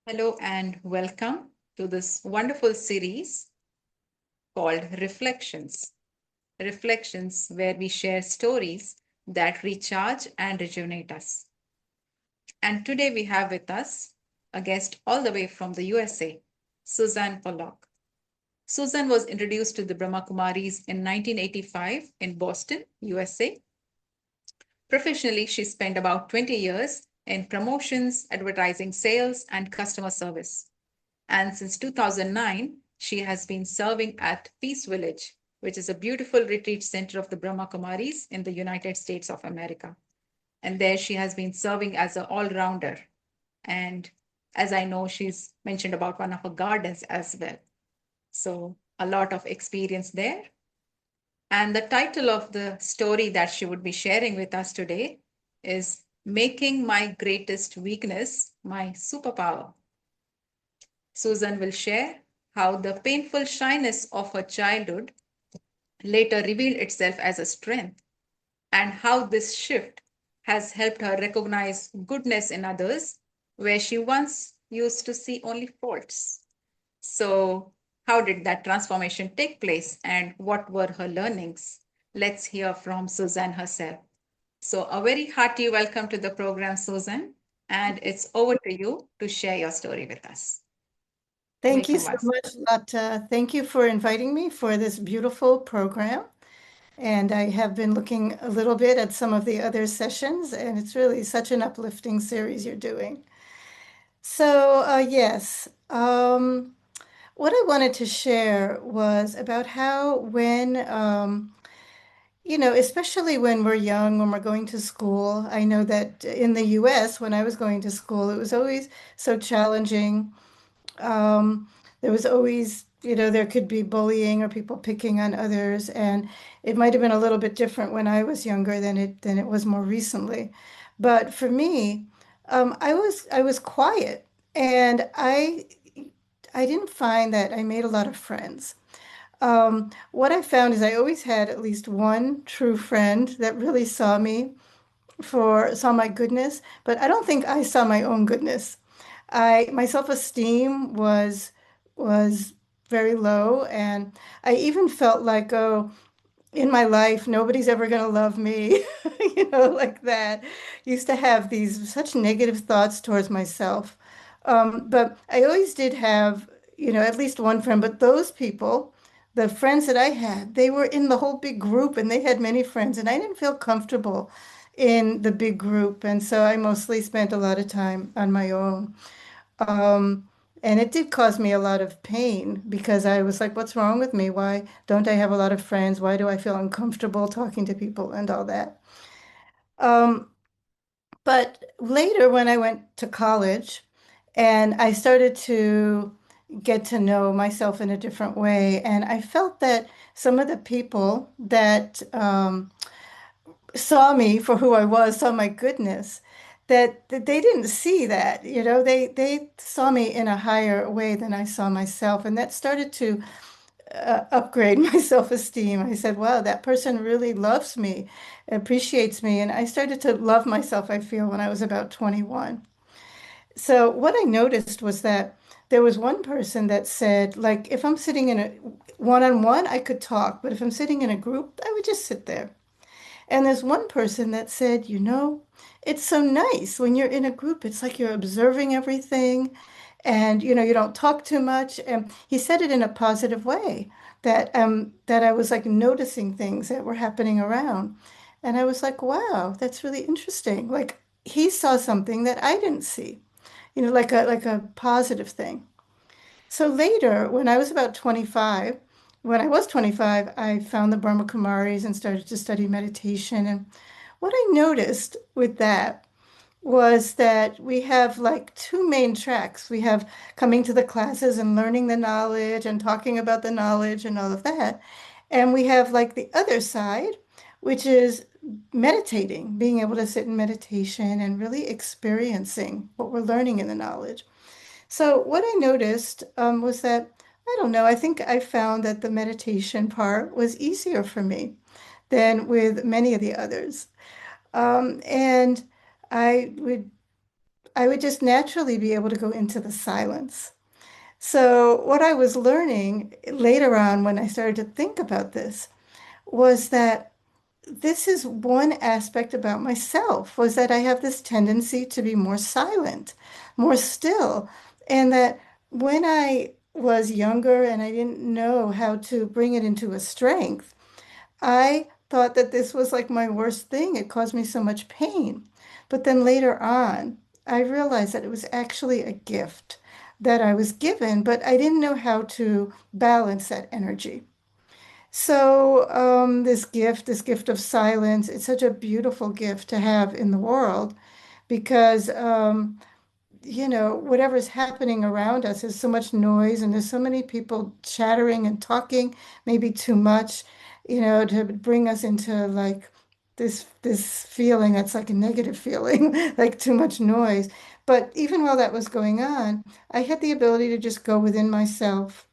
Hello and welcome to this wonderful series called Reflections. Reflections, where we share stories that recharge and rejuvenate us. And today we have with us a guest all the way from the USA, Susan Pollock. Susan was introduced to the Brahma Kumaris in 1985 in Boston, USA. Professionally, she spent about 20 years in promotions, advertising, sales, and customer service. And since 2009, she has been serving at Peace Village, which is a beautiful retreat center of the Brahma Kumaris in the United States of America. And there she has been serving as an all rounder. And as I know, she's mentioned about one of her gardens as well. So, a lot of experience there. And the title of the story that she would be sharing with us today is Making My Greatest Weakness My Superpower. Susan will share how the painful shyness of her childhood later revealed itself as a strength, and how this shift has helped her recognize goodness in others where she once used to see only faults. So, how did that transformation take place and what were her learnings? Let's hear from Susan herself. So, a very hearty welcome to the program, Susan, and it's over to you to share your story with us. Thank you Make a so mess. much, Lata. Thank you for inviting me for this beautiful program. And I have been looking a little bit at some of the other sessions, and it's really such an uplifting series you're doing. Yes, what I wanted to share was about how especially when we're young, when we're going to school, I know that in the US, when I was going to school, it was always so challenging. Um, there was always, there could be bullying or people picking on others, and it might have been a little bit different when I was younger than it was more recently. But for me, I was quiet, and I didn't find that I made a lot of friends. What I found is I always had at least one true friend that really saw my goodness, but I don't think I saw my own goodness. My self-esteem was very low, and I even felt like, oh, in my life, nobody's ever gonna love me, like that. Used to have these such negative thoughts towards myself. But I always did have, at least one friend, but those people, the friends that I had, they were in the whole big group and they had many friends, and I didn't feel comfortable in the big group. And so I mostly spent a lot of time on my own. Um, and it did cause me a lot of pain because I was like, what's wrong with me? Why don't I have a lot of friends? Why do I feel uncomfortable talking to people and all that? Um, but later, when I went to college and I started to get to know myself in a different way, and I felt that some of the people that saw me for who I was, saw my goodness, that they didn't see that, they saw me in a higher way than I saw myself, and that started to upgrade my self-esteem. I said, wow, that person really loves me, appreciates me, and I started to love myself, I feel, when I was about 21. So what I noticed was that there was one person that said, like, if I'm sitting in a one-on-one, I could talk, but if I'm sitting in a group, I would just sit there. And there's one person that said, it's so nice when you're in a group. It's like you're observing everything and you don't talk too much. And he said it in a positive way that I was like noticing things that were happening around. And I was like, wow, that's really interesting. Like he saw something that I didn't see, like a positive thing. So later, when I was 25, I found the Brahma Kumaris and started to study meditation. And what I noticed with that was that we have like two main tracks. We have coming to the classes and learning the knowledge and talking about the knowledge and all of that. And we have like the other side, which is meditating, being able to sit in meditation and really experiencing what we're learning in the knowledge. So what I noticed was that, I don't know, I think I found that the meditation part was easier for me than with many of the others. And I would I would just naturally be able to go into the silence. So, what I was learning later on when I started to think about this was that this is one aspect about myself was that I have this tendency to be more silent, more still, and that when I was younger and I didn't know how to bring it into a strength, I thought that this was like my worst thing. It caused me so much pain. But then later on, I realized that it was actually a gift that I was given, but I didn't know how to balance that energy. So, this gift of silence, it's such a beautiful gift to have in the world because, whatever's happening around us, there's so much noise and there's so many people chattering and talking, maybe too much, to bring us into like this feeling that's like a negative feeling, like too much noise. But even while that was going on, I had the ability to just go within myself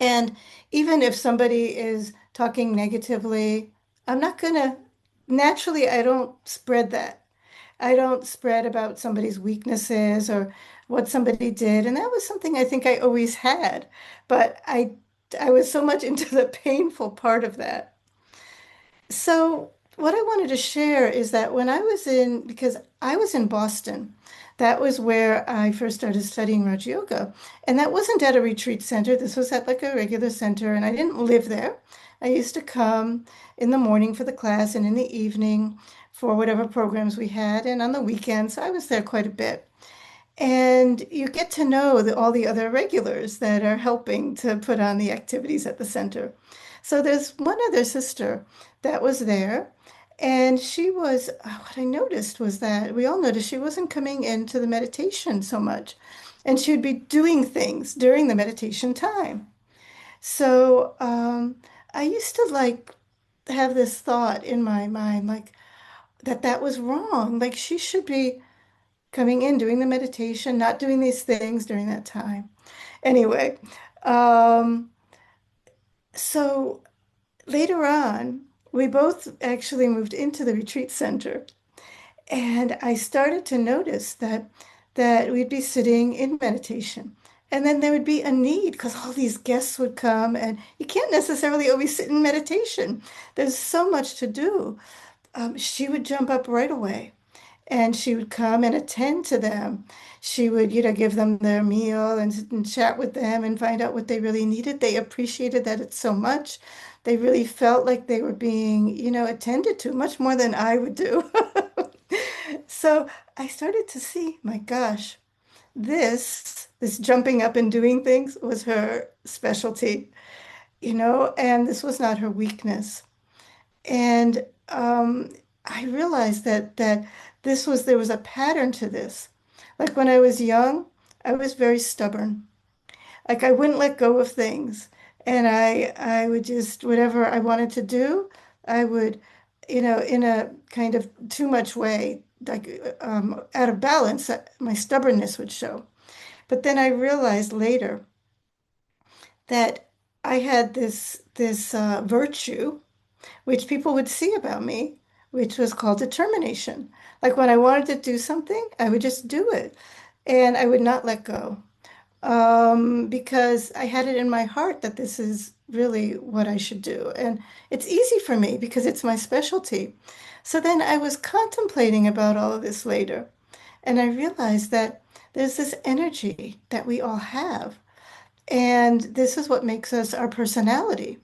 and even if somebody is talking negatively, I'm not gonna, naturally, I don't spread that. I don't spread about somebody's weaknesses or what somebody did. And that was something I think I always had. But I was so much into the painful part of that. So, what I wanted to share is that because I was in Boston, that was where I first started studying Raj Yoga. And that wasn't at a retreat center. This was at like a regular center, and I didn't live there. I used to come in the morning for the class and in the evening for whatever programs we had, and on the weekends. So I was there quite a bit. And you get to know all the other regulars that are helping to put on the activities at the center. So there's one other sister that was there, and what I noticed was that we all noticed she wasn't coming into the meditation so much, and she would be doing things during the meditation time. So I used to like have this thought in my mind, like that was wrong. Like she should be coming in, doing the meditation, not doing these things during that time. Anyway, um, so later on, we both actually moved into the retreat center, and I started to notice that we'd be sitting in meditation. And then there would be a need because all these guests would come, and you can't necessarily always sit in meditation. There's so much to do. She would jump up right away and she would come and attend to them. She would, give them their meal and chat with them and find out what they really needed. They appreciated that it's so much. They really felt like they were being, attended to much more than I would do. So I started to see, my gosh, this jumping up and doing things was her specialty, and this was not her weakness. And I realized that there was a pattern to this. Like when I was young, I was very stubborn. Like I wouldn't let go of things, and I would just whatever I wanted to do, I would, in a kind of too much way, like out of balance, my stubbornness would show. But then I realized later that I had this virtue which people would see about me, which was called determination. Like when I wanted to do something, I would just do it and I would not let go because I had it in my heart that this is really what I should do. And it's easy for me because it's my specialty. So then I was contemplating about all of this later, and I realized that there's this energy that we all have. And this is what makes us our personality.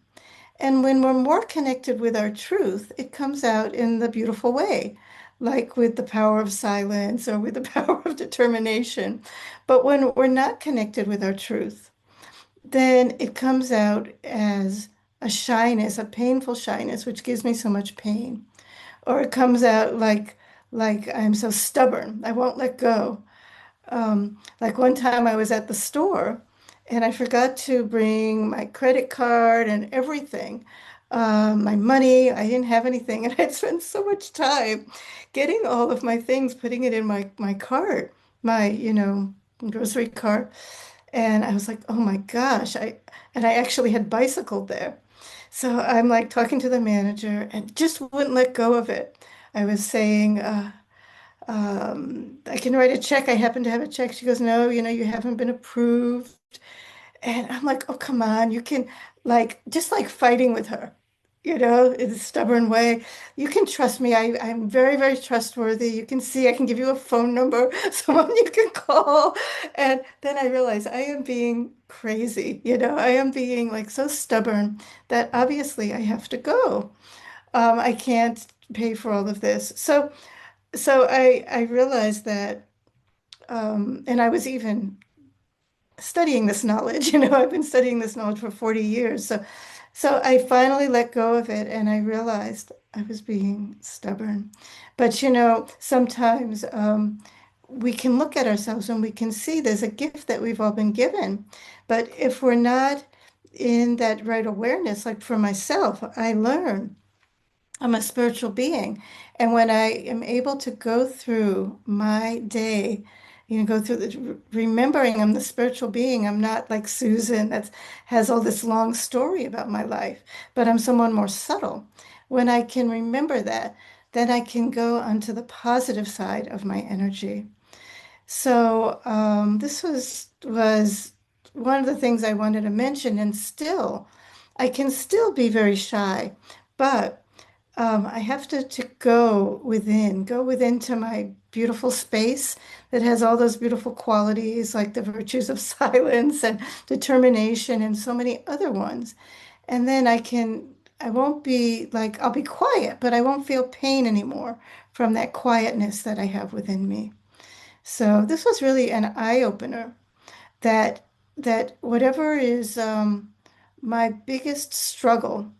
And when we're more connected with our truth, it comes out in the beautiful way, like with the power of silence or with the power of determination. But when we're not connected with our truth, then it comes out as a shyness, a painful shyness, which gives me so much pain. Or it comes out like I'm so stubborn, I won't let go. Like one time I was at the store and I forgot to bring my credit card and everything, my money. I didn't have anything, and I'd spent so much time getting all of my things, putting it in my cart, my grocery cart. And I was like, oh my gosh, I actually had bicycled there. So I'm like talking to the manager and just wouldn't let go of it. I was saying, I can write a check. I happen to have a check. She goes, no, you haven't been approved. And I'm like, oh, come on. You can, like, just like fighting with her, in a stubborn way. You can trust me. I'm very, very trustworthy. You can see, I can give you a phone number, someone you can call. And then I realize I am being crazy. I am being like so stubborn that obviously I have to go. I can't pay for all of this. So I realized that, and I was even studying this knowledge. I've been studying this knowledge for 40 years. So I finally let go of it and I realized I was being stubborn. But sometimes we can look at ourselves and we can see there's a gift that we've all been given. But if we're not in that right awareness, like for myself, I learn. I'm a spiritual being. And when I am able to go through my day, go through remembering I'm the spiritual being, I'm not like Susan that has all this long story about my life, but I'm someone more subtle. When I can remember that, then I can go onto the positive side of my energy. So this was one of the things I wanted to mention, and still, I can still be very shy, but I have to go within to my beautiful space that has all those beautiful qualities, like the virtues of silence and determination, and so many other ones. And then I won't be like, I'll be quiet, but I won't feel pain anymore from that quietness that I have within me. So this was really an eye opener that whatever is my biggest struggle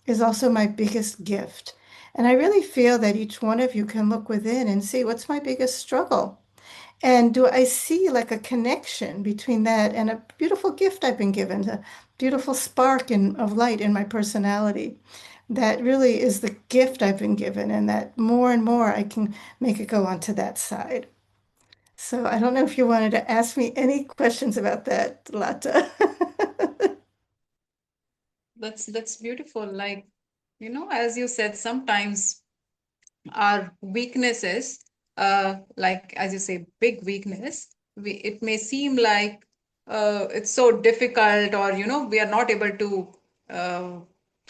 is also my biggest gift. And I really feel that each one of you can look within and see what's my biggest struggle. And do I see like a connection between that and a beautiful gift I've been given, a beautiful spark of light in my personality? That really is the gift I've been given, and that more and more I can make it go onto that side. So I don't know if you wanted to ask me any questions about that, Lata. That's beautiful. Like, as you said, sometimes our weaknesses, like as you say, big weakness, it may seem like it's so difficult, or we are not able to uh,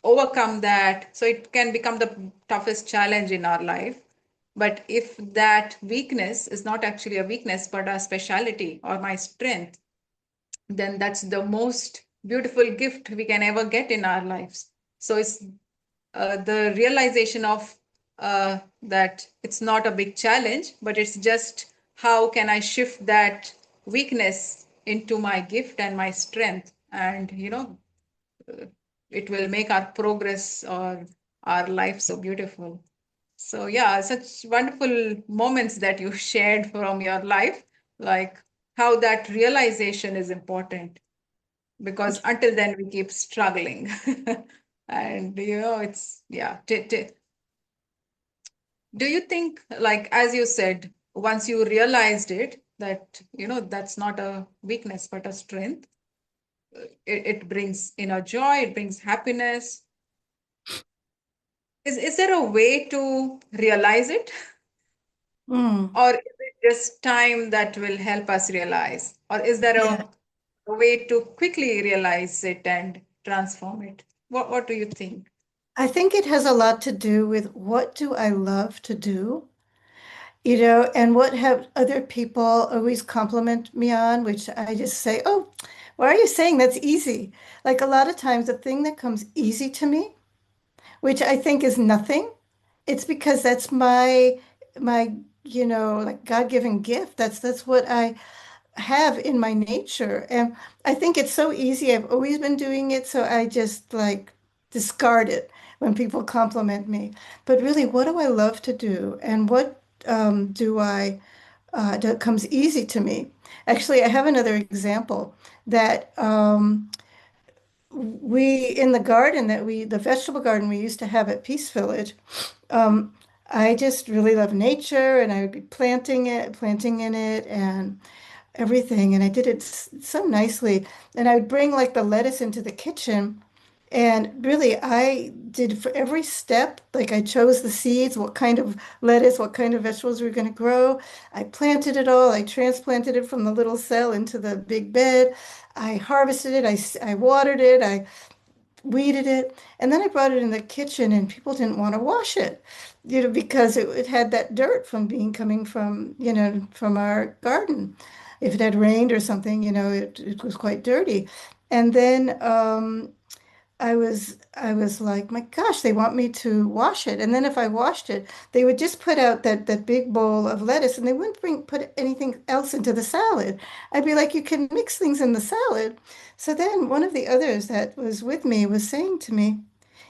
overcome that. So it can become the toughest challenge in our life. But if that weakness is not actually a weakness, but a speciality or my strength, then that's the most beautiful gift we can ever get in our lives. So it's the realization of that it's not a big challenge, but it's just how can I shift that weakness into my gift and my strength, and it will make our progress or our life so beautiful. So yeah, such wonderful moments that you shared from your life, like how that realization is important, because until then we keep struggling. And it's yeah. Do you think, like as you said, once you realized it, that that's not a weakness but a strength, it brings inner joy, it brings happiness. Is there a way to realize it, Mm, or is it just time that will help us realize, or is there yeah, a way to quickly realize it and transform it? What do you think? I think it has a lot to do with what do I love to do, and what have other people always compliment me on, which I just say, oh, why are you saying that's easy? Like a lot of times, the thing that comes easy to me, which I think is nothing, it's because that's my like God-given gift. That's what I have in my nature. And I think it's so easy. I've always been doing it, so I just like discard it when people compliment me. But really, what do I love to do? And what do I that comes easy to me? Actually, I have another example that we in the garden the vegetable garden we used to have at Peace Village. Um, I just really love nature, and I would be planting in it, and everything. And I did it so nicely. And I would bring like the lettuce into the kitchen And really, I did for every step, like I chose the seeds, what kind of lettuce, what kind of vegetables we were going to grow. I planted it all. I transplanted it from the little cell into the big bed. I harvested it. I watered it. I weeded it. And then I brought it in the kitchen and people didn't want to wash it, because it had that dirt from being coming from, from our garden. If it had rained or something, it was quite dirty. And then I was like, my gosh, they want me to wash it. And then if I washed it, they would just put out that big bowl of lettuce and they wouldn't put anything else into the salad. I'd be like, you can mix things in the salad. So then one of the others that was with me was saying to me,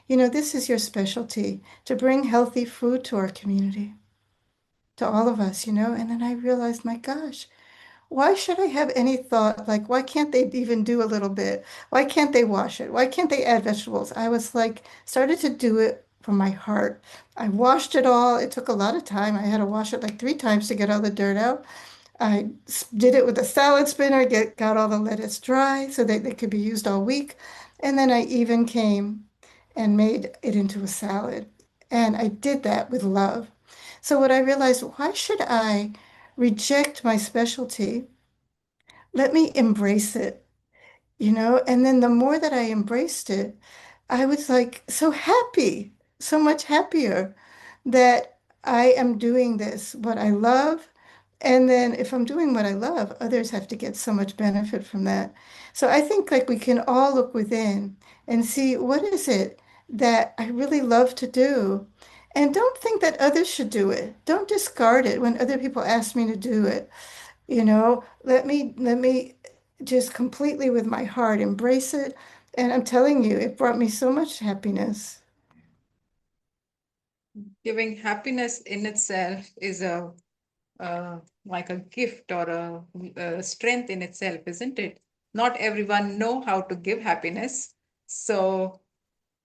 this is your specialty, to bring healthy food to our community, to all of us. And then I realized, my gosh, why should I have any thought like, why can't they even do a little bit? Why can't they wash it? Why can't they add vegetables? I was like, started to do it from my heart. I washed it all. It took a lot of time. I had to wash it like 3 times to get all the dirt out. Did it with a salad spinner, got all the lettuce dry so that they could be used all week. And then I even came and made it into a salad. And I did that with love. So what I realized, why should I reject my specialty? Let me embrace it. And then the more that I embraced it, I was like so happy, so much happier that I am doing this, what I love. And then if I'm doing what I love, others have to get so much benefit from that. So I think like we can all look within and see what is it that I really love to do. And don't think that others should do it. Don't discard it when other people ask me to do it. Let me just completely with my heart embrace it. And I'm telling you, it brought me so much happiness. Giving happiness in itself is like a gift or a strength in itself, isn't it? Not everyone know how to give happiness. So,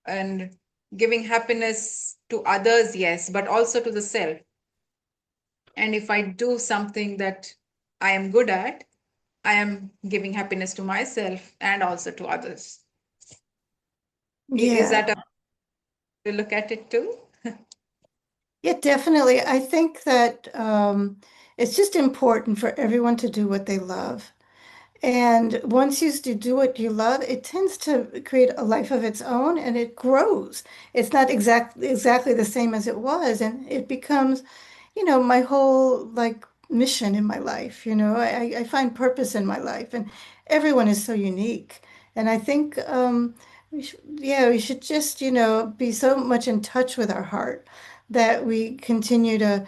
and giving happiness to others, yes, but also to the self. And if I do something that I am good at, I am giving happiness to myself and also to others. Is Yeah. that a way to look at it too? Yeah, definitely. I think that it's just important for everyone to do what they love. And once you do what you love, it tends to create a life of its own and it grows. It's not exactly the same as it was, and it becomes, my whole like mission in my life. I find purpose in my life, and everyone is so unique. And I think, yeah, we should just, be so much in touch with our heart that we continue to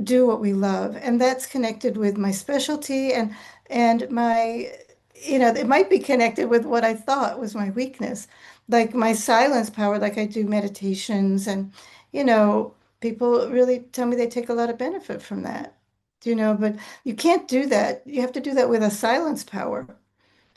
do what we love. And that's connected with my specialty and my, it might be connected with what I thought was my weakness, like my silence power, like I do meditations and, you know, people really tell me they take a lot of benefit from that. But you can't do that. You have to do that with a silence power.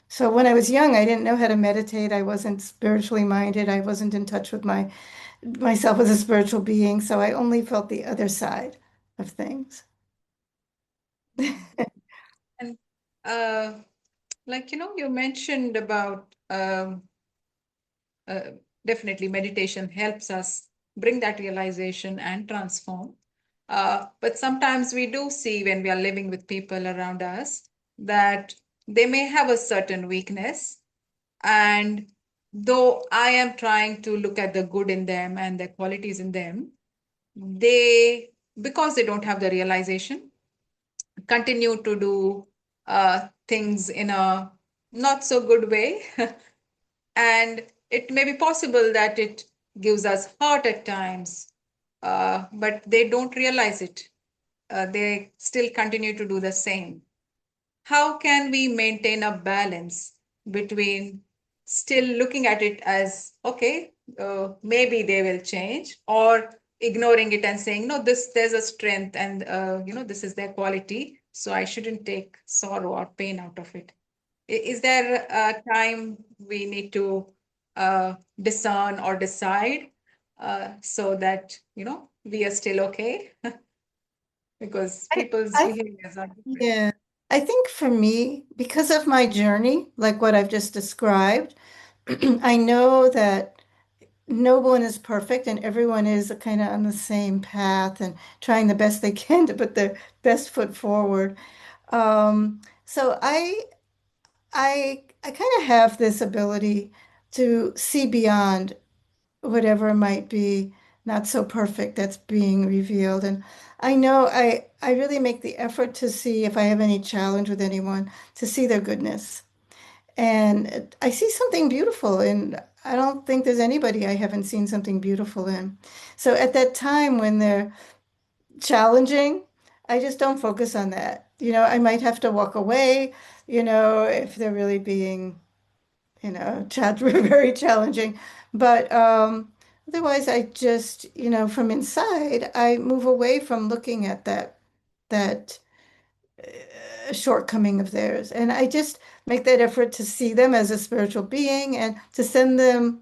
So when I was young, I didn't know how to meditate. I wasn't spiritually minded. I wasn't in touch with myself as a spiritual being. So I only felt the other side of things. And uh, like, you mentioned about uh, definitely meditation helps us bring that realization and transform. But sometimes we do see when we are living with people around us that they may have a certain weakness. And though I am trying to look at the good in them and the qualities in them, they, because they don't have the realization, continue to do things in a not so good way. And it may be possible that it gives us hurt at times, but they don't realize it. They still continue to do the same. How can we maintain a balance between still looking at it as, okay, maybe they will change, or ignoring it and saying, no, there's a strength and, this is their quality, so I shouldn't take sorrow or pain out of it. Is there a time we need to discern or decide so that, we are still okay? Because I, people's I, behaviors are different. yeah, I think for me, because of my journey, like what I've just described, I know that no one is perfect and everyone is kind of on the same path and trying the best they can to put their best foot forward. So I kind of have this ability to see beyond whatever might be not so perfect that's being revealed. And I know I really make the effort to see if I have any challenge with anyone, to see their goodness. And I see something beautiful, and I don't think there's anybody I haven't seen something beautiful in. So at that time when they're challenging, I just don't focus on that. I might have to walk away, if they're really being, chat very challenging. But otherwise, I just, from inside, I move away from looking at that shortcoming of theirs. And I just make that effort to see them as a spiritual being and to send them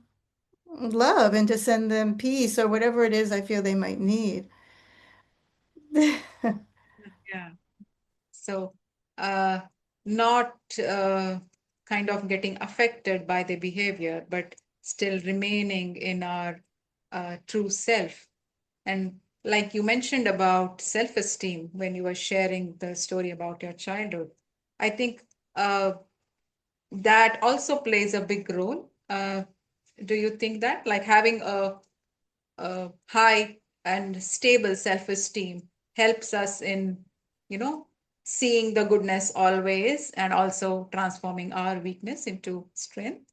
love and to send them peace or whatever it is I feel they might need. Yeah. So, uh, not kind of getting affected by the behavior, but still remaining in our true self. And like you mentioned about self-esteem when you were sharing the story about your childhood, I think that also plays a big role. Do you think that, like having a high and stable self-esteem helps us in, you know, seeing the goodness always and also transforming our weakness into strength?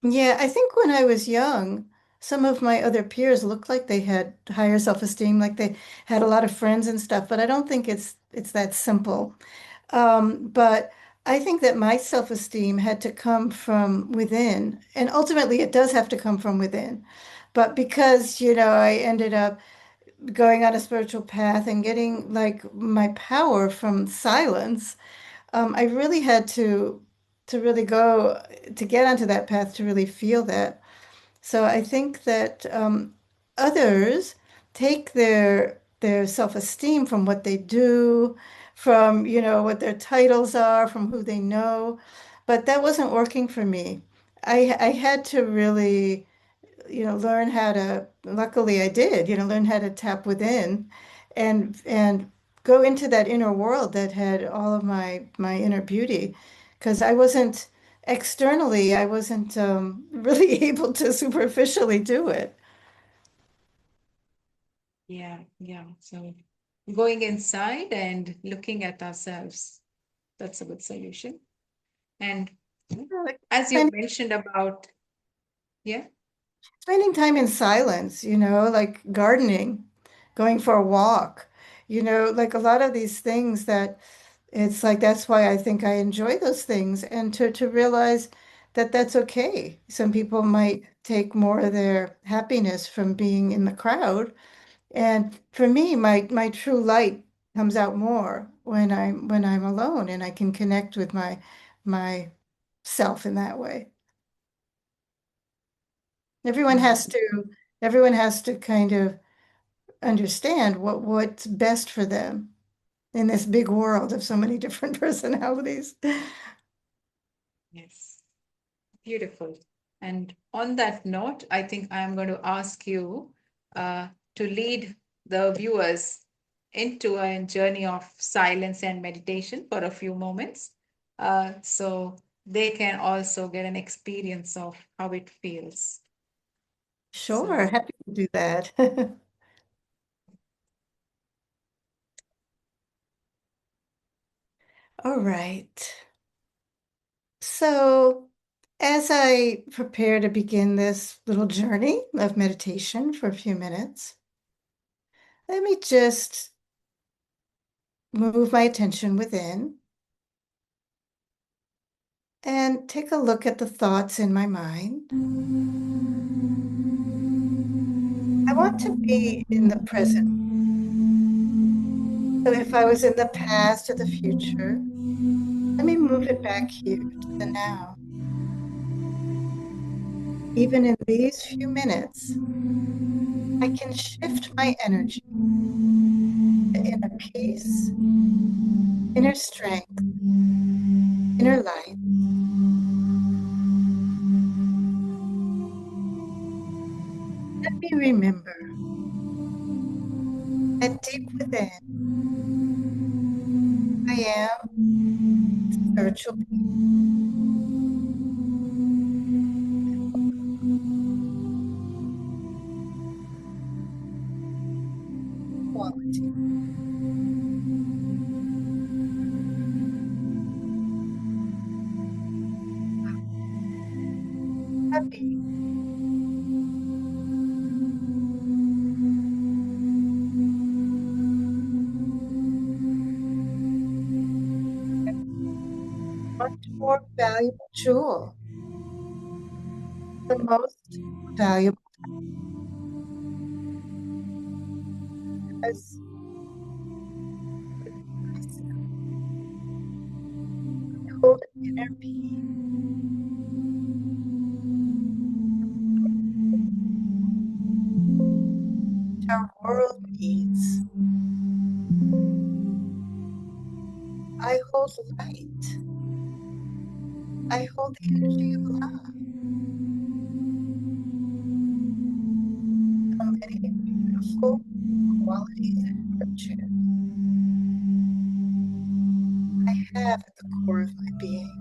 Yeah, I think when I was young, some of my other peers looked like they had higher self-esteem, like they had a lot of friends and stuff, but I don't think it's that simple. But I think that my self-esteem had to come from within, and ultimately it does have to come from within. But because, I ended up going on a spiritual path and getting like my power from silence, I really had to really go to get onto that path to really feel that. So I think that others take their self-esteem from what they do, from what their titles are, from who they know, but that wasn't working for me. I had to really learn how to, luckily I did, learn how to tap within and go into that inner world that had all of my inner beauty. Because I wasn't really able to superficially do it. Yeah, yeah. So going inside and looking at ourselves, that's a good solution. And Like as you spending, mentioned about, yeah, spending time in silence, like gardening, going for a walk, like a lot of these things that it's like that's why I think I enjoy those things and to realize that that's okay. Some people might take more of their happiness from being in the crowd. And for me, my true light comes out more when I'm alone and I can connect with my self in that way. Everyone yeah, has to everyone has to kind of understand what's best for them in this big world of so many different personalities. yes. Beautiful. And on that note, I think I'm going to ask you uh, to lead the viewers into a journey of silence and meditation for a few moments, so they can also get an experience of how it feels. Sure, So, happy to do that. All right. So, as I prepare to begin this little journey of meditation for a few minutes, let me just move my attention within and take a look at the thoughts in my mind. I want to be in the present. So, if I was in the past or the future, let me move it back here to the now. Even in these few minutes, I can shift my energy to inner peace, inner strength, inner light. And deep within, I am spiritual being quality, happy, much more valuable jewel, the most valuable as I hold inner peace, our world needs. I hold light. I hold the energy of love, the many beautiful qualities and virtues I have at the core of my being.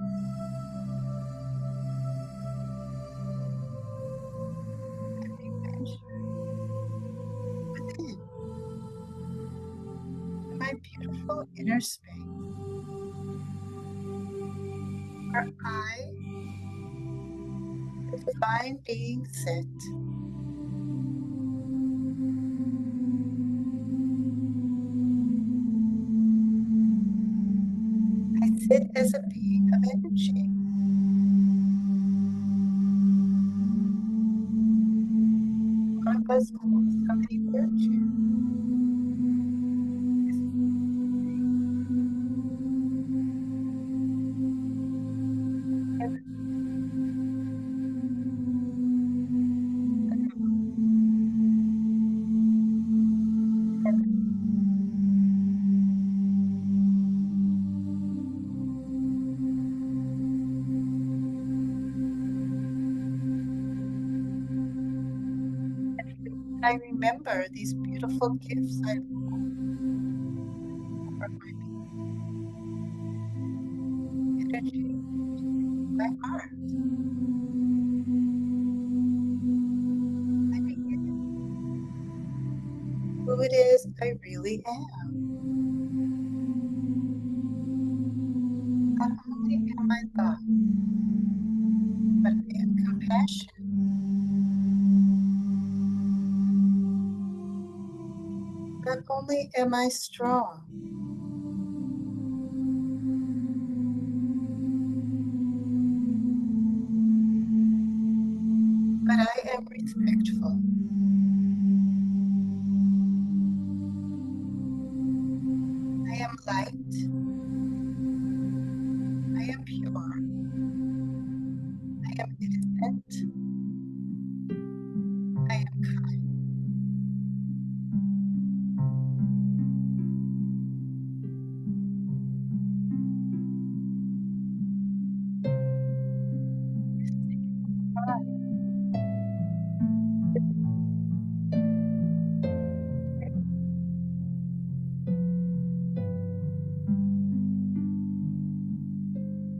Imagine within my beautiful inner space where I, the divine being, sit. I sit as a being of energy. One of us holds so many virtues. And I remember these beautiful gifts I hold for my energy, my heart. I begin who it is I really am. Not only am I love, but I am compassion. Not only am I strong, but I am respectful. I am light. I am pure. I am innocent. I am kind.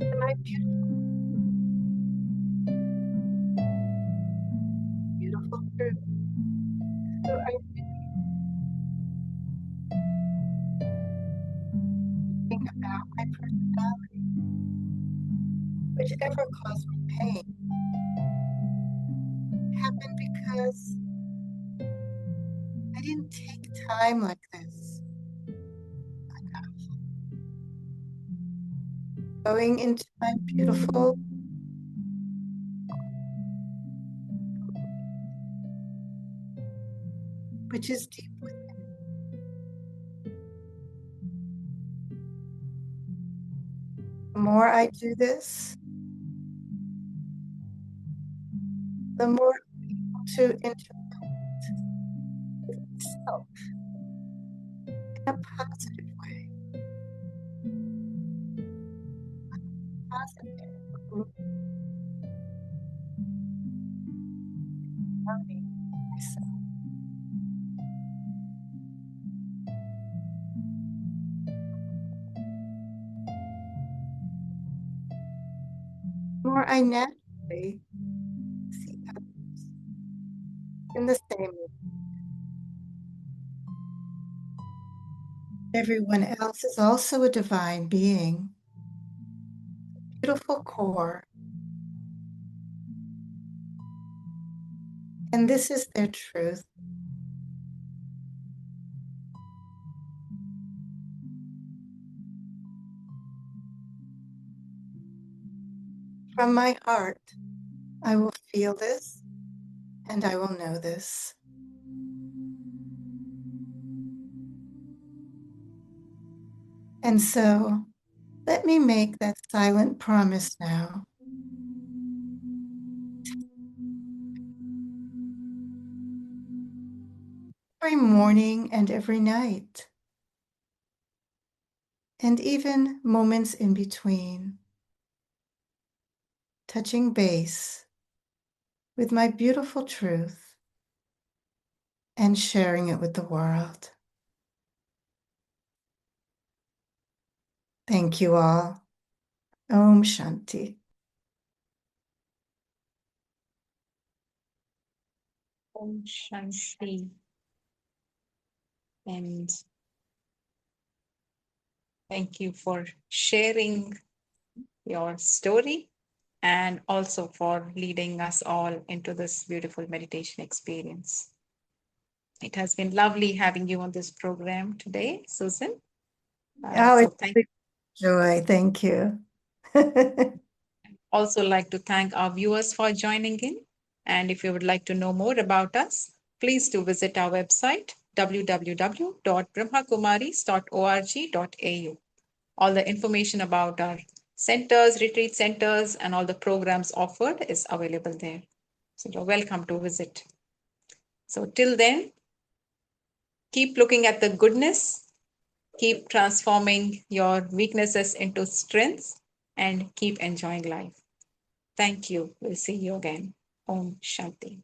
Am I beautiful? Beautiful truth. Who I really think about my personality, which ever caused me pain, happened because I didn't take time like this enough. Going into my beautiful, which is deep within. The more I do this, the more I'm able to interact with myself in a positive way, positive, loving myself. more I naturally see others in the same way. Everyone else is also a divine being, beautiful core, and this is their truth. From my heart, I will feel this and I will know this. And so let me make that silent promise now. Every morning and every night, and even moments in between, touching base with my beautiful truth and sharing it with the world. Thank you all. Om Shanti. Om Shanti. And thank you for sharing your story and also for leading us all into this beautiful meditation experience. It has been lovely having you on this program today, Susan. Oh, So it's thank a joy. Thank you. also like to thank our viewers for joining in. And if you would like to know more about us, please do visit our website www.brahmakumaris.org.au. All the information about our centers, retreat centers, and all the programs offered is available there. So you're welcome to visit. So till then, keep looking at the goodness, keep transforming your weaknesses into strengths, and keep enjoying life. Thank you. We'll see you again. Om Shanti.